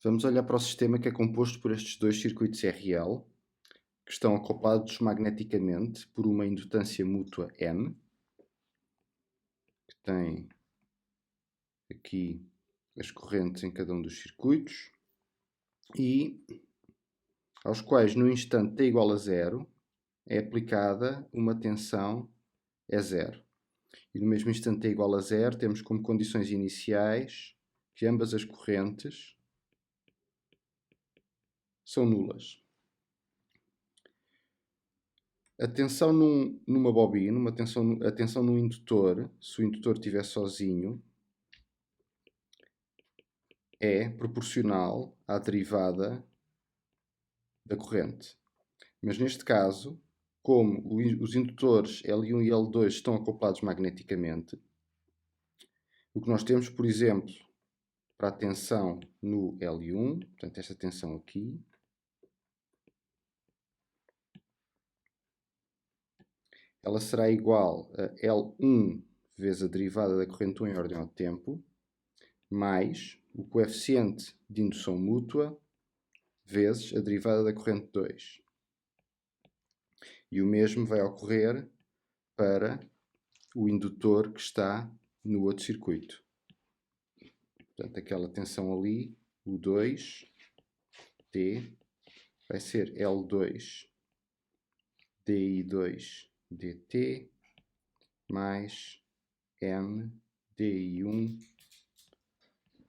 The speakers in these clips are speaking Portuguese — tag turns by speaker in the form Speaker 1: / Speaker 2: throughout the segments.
Speaker 1: Vamos olhar para o sistema que é composto por estes dois circuitos RL, que estão acoplados magneticamente por uma indutância mútua M, que tem aqui as correntes em cada um dos circuitos, e aos quais no instante t igual a zero é aplicada uma tensão E0. E no mesmo instante t igual a zero temos como condições iniciais que ambas as correntes são nulas. A tensão numa bobina, a tensão num indutor, se o indutor estiver sozinho, é proporcional à derivada da corrente. Mas neste caso, como os indutores L1 e L2 estão acoplados magneticamente, o que nós temos, por exemplo, para a tensão no L1, portanto esta tensão aqui, ela será igual a L1 vezes a derivada da corrente 1 em ordem ao tempo, mais o coeficiente de indução mútua vezes a derivada da corrente 2. E o mesmo vai ocorrer para o indutor que está no outro circuito. Portanto, aquela tensão ali, o 2, T, vai ser L2 DI2 DT mais M DI1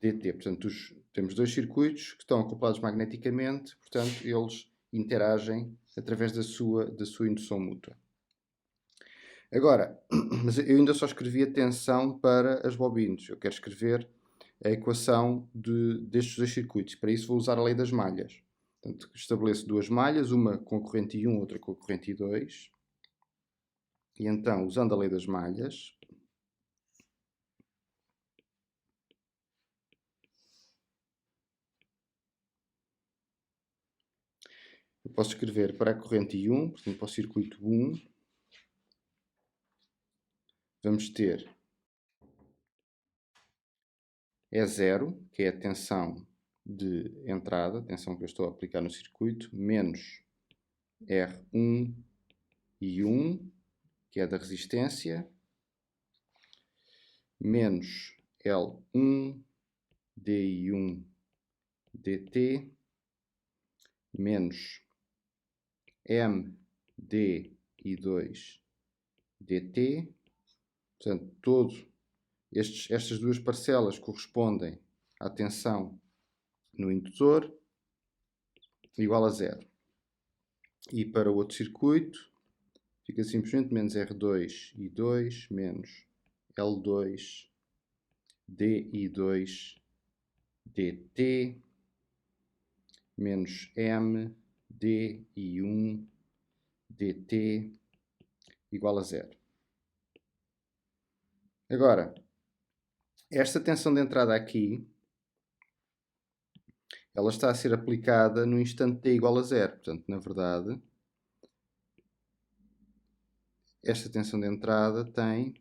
Speaker 1: DT. Portanto, temos dois circuitos que estão acoplados magneticamente, portanto, eles interagem através da sua indução mútua. Agora, mas eu ainda só escrevi a tensão para as bobinas. Eu quero escrever a equação destes dois circuitos. Para isso vou usar a lei das malhas. Portanto, estabeleço duas malhas, uma com a corrente I1, outra com a corrente I2. E então, usando a lei das malhas, eu posso escrever para a corrente I1, portanto, para o circuito 1, vamos ter E0, que é a tensão de entrada, a tensão que eu estou a aplicar no circuito, menos R1 e 1, que é da resistência, menos L1 DI1 DT, menos MDI2 DT. Portanto, estas duas parcelas correspondem à tensão no indutor, igual a zero. E para o outro circuito, fica simplesmente menos R2 I2 menos L2 DI2 DT menos M DI1 DT igual a zero. Agora, esta tensão de entrada aqui, ela está a ser aplicada no instante t igual a zero. Portanto, na verdade, esta tensão de entrada tem,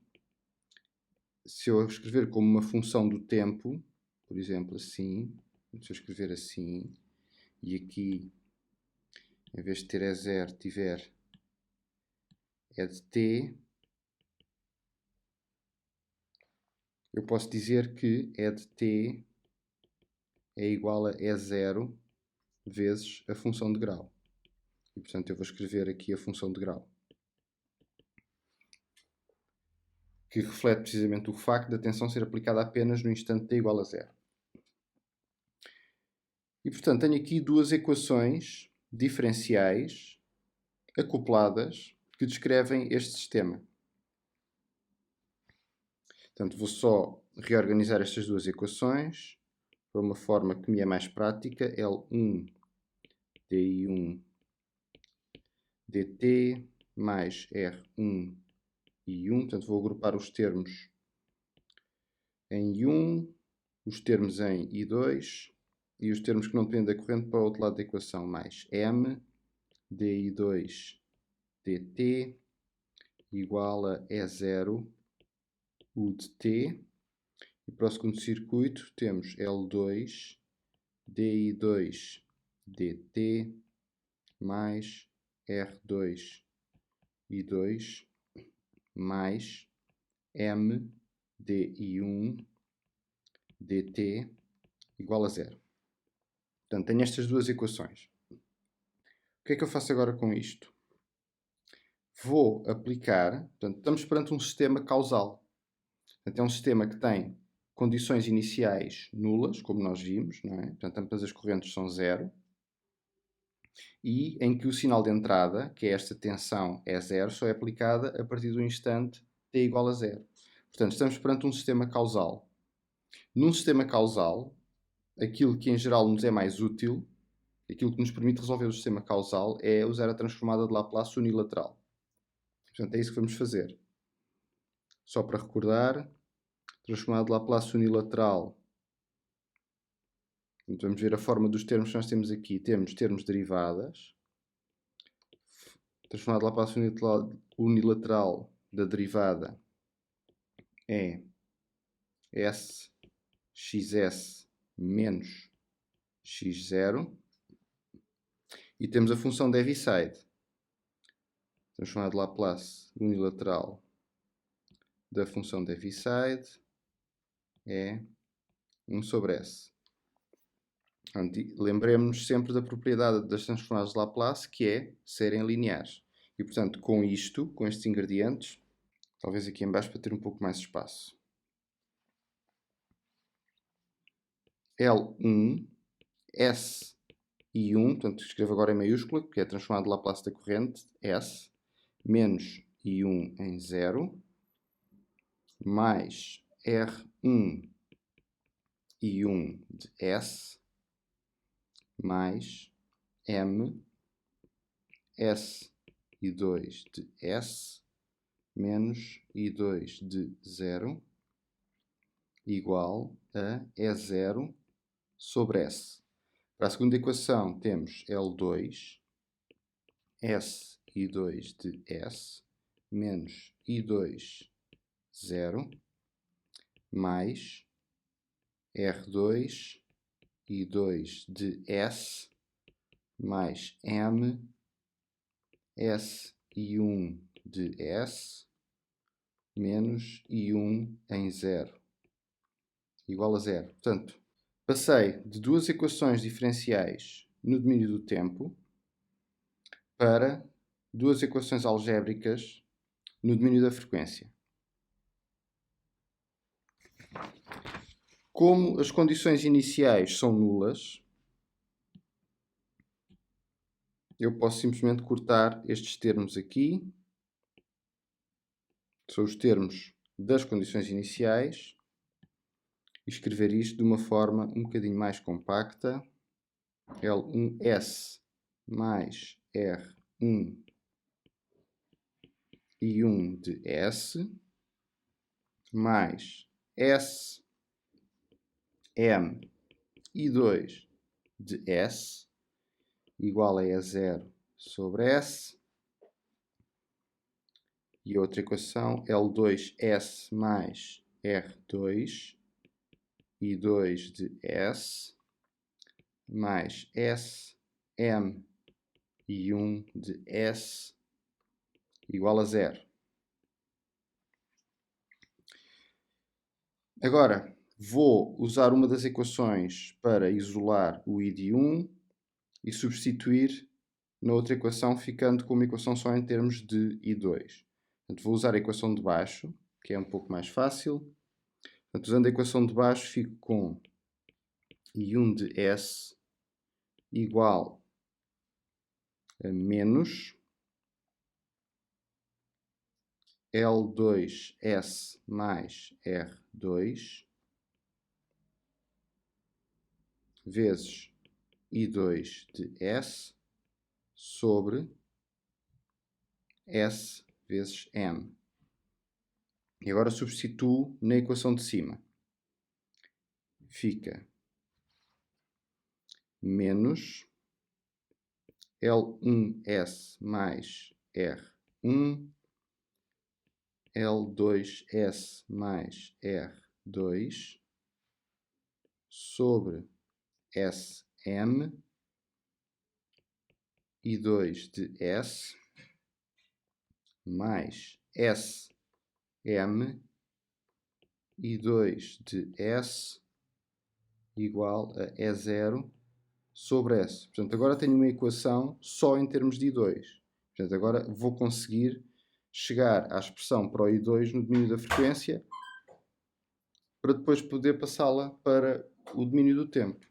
Speaker 1: se eu escrever como uma função do tempo, por exemplo, assim, se eu escrever assim, e aqui, em vez de ter E0, tiver E de t, eu posso dizer que E de t é igual a E0 vezes a função de grau. E, portanto, eu vou escrever aqui a função de grau, que reflete precisamente o facto da tensão ser aplicada apenas no instante t igual a zero. E, portanto, tenho aqui duas equações diferenciais acopladas que descrevem este sistema. Portanto, vou só reorganizar estas duas equações para uma forma que me é mais prática. L1 DI1 DT mais R1 I1. Portanto, vou agrupar os termos em I1, os termos em I2 e os termos que não dependem da corrente para o outro lado da equação, mais M DI2 DT igual a E0 U de T. E para o segundo circuito temos L2 DI2 dt mais R2 I2 mais M DI1 dt igual a zero. Portanto, tenho estas duas equações. O que é que eu faço agora com isto? Vou aplicar, portanto, estamos perante um sistema causal. Portanto, é um sistema que tem condições iniciais nulas, como nós vimos, não é? Portanto, ambas as correntes são zero. E em que o sinal de entrada, que é esta tensão é zero, só é aplicada a partir do instante t igual a zero. Portanto, estamos perante um sistema causal. Num sistema causal, aquilo que em geral nos é mais útil, aquilo que nos permite resolver o sistema causal, é usar a transformada de Laplace unilateral. Portanto, é isso que vamos fazer. Só para recordar, transformada de Laplace unilateral. Então, vamos ver a forma dos termos que nós temos aqui. Temos termos derivadas. Transformada de Laplace unilateral da derivada é s xs menos x0. E temos a função de Heaviside. Transformada de Laplace unilateral da função de Heaviside é 1 sobre s. Lembremos-nos sempre da propriedade das transformadas de Laplace, que é serem lineares. E, portanto, com isto, com estes ingredientes, talvez aqui em baixo para ter um pouco mais de espaço. L1, S e 1, portanto, escrevo agora em maiúscula, porque é transformada de Laplace da corrente, S, menos I1 em 0, mais R1 I1 de S, mais M, S I2 de S, menos I2 de 0, igual a E0 sobre S. Para a segunda equação temos L2, S I2 de S, menos I2, 0, mais R2, I2 de S, mais M, S I1 de S, menos I1 em 0, igual a 0. Portanto, passei de duas equações diferenciais no domínio do tempo para duas equações algébricas no domínio da frequência. Como as condições iniciais são nulas, eu posso simplesmente cortar estes termos aqui. São os termos das condições iniciais. E escrever isto de uma forma um bocadinho mais compacta. L1S mais R1 I1 de S mais S M I2 de S igual a E0 sobre S. E a outra equação, L2S mais R2 I2 de S mais S M I1 de S igual a 0. Agora, vou usar uma das equações para isolar o I de 1 e substituir na outra equação, ficando com uma equação só em termos de I2. Portanto, vou usar a equação de baixo, que é um pouco mais fácil. Portanto, usando a equação de baixo, fico com I1 de S igual a menos L2S mais R2 vezes I2 de S sobre S vezes M. E agora substituo na equação de cima. Fica menos L1S mais R1, L2S mais R2 sobre SM I2 de S mais SM I2 de S igual a E0 sobre S. Portanto, agora tenho uma equação só em termos de I2. Portanto, agora vou conseguir chegar à expressão para o I2 no domínio da frequência para depois poder passá-la para o domínio do tempo.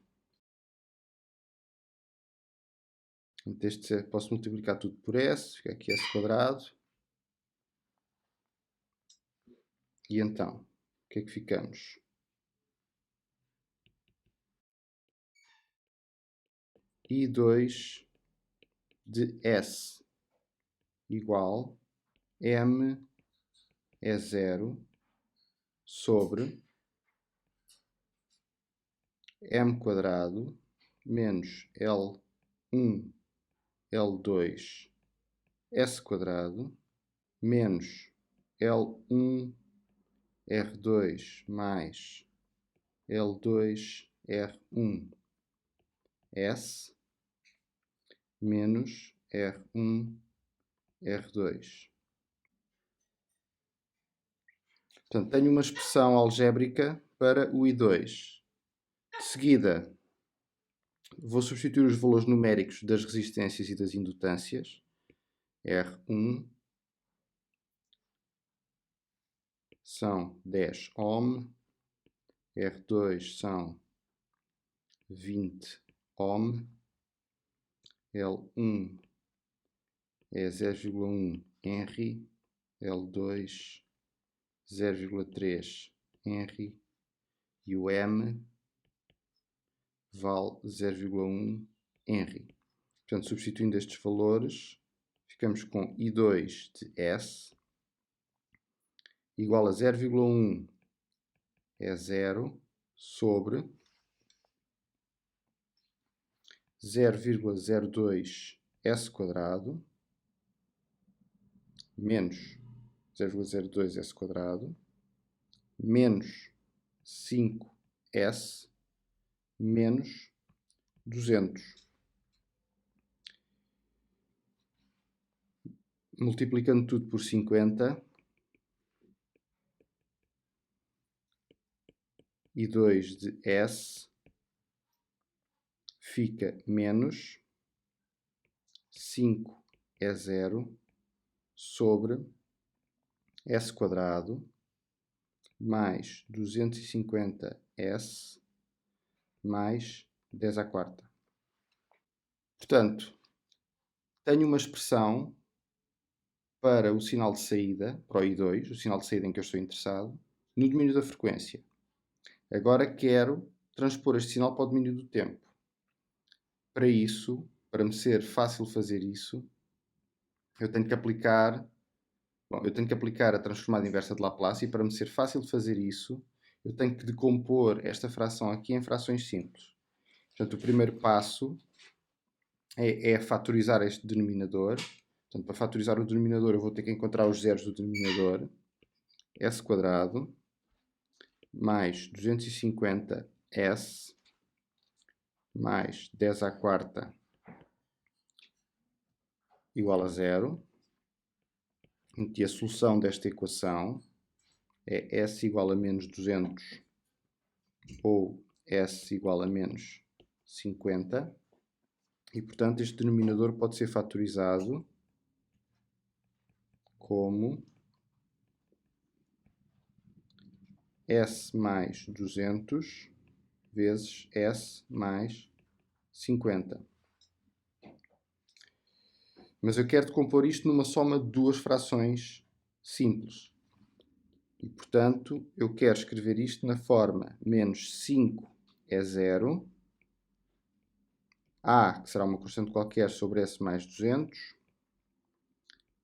Speaker 1: Portanto, posso multiplicar tudo por S, fica aqui S quadrado. E então, o que é que ficamos? I2 de S igual M E0 sobre M quadrado menos L1 L2 S quadrado menos L1 R2 mais L2 R1 S menos R1 R2. Portanto, tenho uma expressão algébrica para o I2. De seguida, vou substituir os valores numéricos das resistências e das indutâncias. R1 são 10 ohm, R2 são 20 ohm, L1 é 0,1 Henry, L2 0,3 Henry e o M vale 0,1 Henry. Portanto, substituindo estes valores, ficamos com I2 de S igual a 0,1 é 0 sobre 0,02 S quadrado menos 0,02 S quadrado menos 5S menos 200. Multiplicando tudo por 50, e 2 de S fica menos 5 é 0 sobre S quadrado mais 250S mais 10 à quarta. Portanto, tenho uma expressão para o sinal de saída, para o I2, o sinal de saída em que eu estou interessado, no domínio da frequência. Agora quero transpor este sinal para o domínio do tempo. Para isso, para me ser fácil fazer isso, eu tenho que aplicar a transformada inversa de Laplace, e para me ser fácil de fazer isso, eu tenho que decompor esta fração aqui em frações simples. Portanto, o primeiro passo é fatorizar este denominador. Portanto, para fatorizar o denominador, eu vou ter que encontrar os zeros do denominador. S quadrado mais 250S mais 10 à quarta igual a 0. E a solução desta equação é S igual a menos 200 ou S igual a menos 50. E, portanto, este denominador pode ser fatorizado como S mais 200 vezes S mais 50. Mas eu quero decompor isto numa soma de duas frações simples. E, portanto, eu quero escrever isto na forma menos 5 é 0, A, que será uma constante qualquer, sobre S mais 200,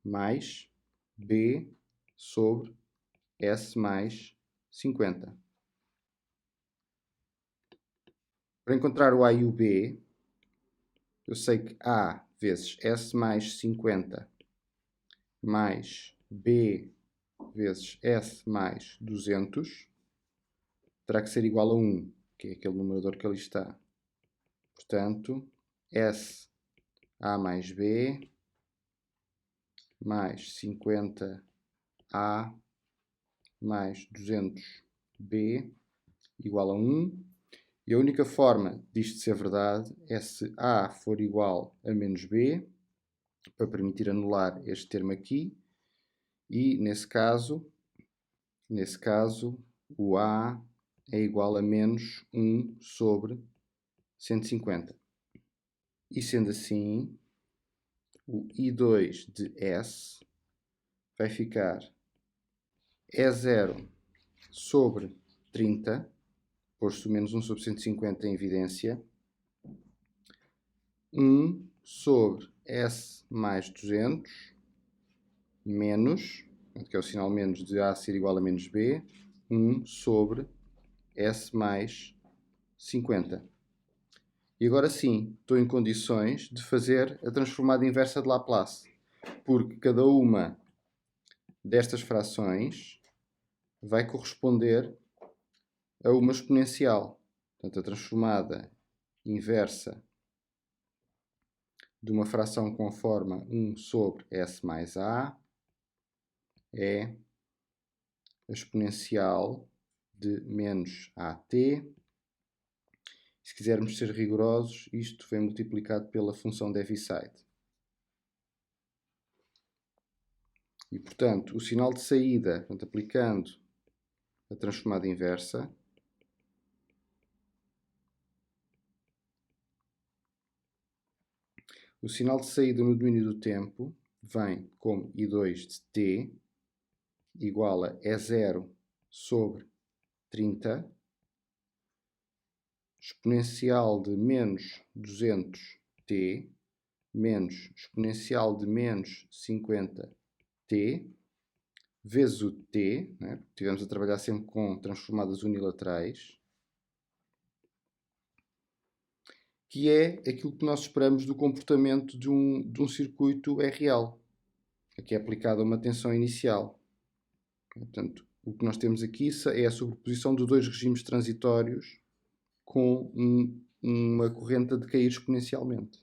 Speaker 1: mais B sobre S mais 50. Para encontrar o A e o B, eu sei que A vezes S mais 50 mais B vezes S mais 200 terá que ser igual a 1, que é aquele numerador que ali está. Portanto, S A mais B mais 50A mais 200B igual a 1. E a única forma disto ser verdade é se A for igual a menos B, para permitir anular este termo aqui. E, nesse caso, o A é igual a menos 1 sobre 150. E sendo assim, o I2 de S vai ficar E0 sobre 30, posto menos 1 sobre 150 em evidência, 1 sobre S mais 200, menos, que é o sinal menos de A ser igual a menos B, 1 sobre S mais 50. E agora sim, estou em condições de fazer a transformada inversa de Laplace, porque cada uma destas frações vai corresponder a uma exponencial. Portanto, a transformada inversa de uma fração com forma 1 sobre S mais A é a exponencial de menos AT. Se quisermos ser rigorosos, isto vem multiplicado pela função de Heaviside. E, portanto, o sinal de saída, portanto, aplicando a transformada inversa, o sinal de saída no domínio do tempo vem como I2 de t igual a E0 sobre 30, exponencial de menos 200t menos exponencial de menos 50t vezes o t, né? Estivemos a trabalhar sempre com transformadas unilaterais, que é aquilo que nós esperamos do comportamento de um circuito real, que é aplicado a uma tensão inicial. Portanto, o que nós temos aqui é a sobreposição de dois regimes transitórios com uma corrente a decair exponencialmente.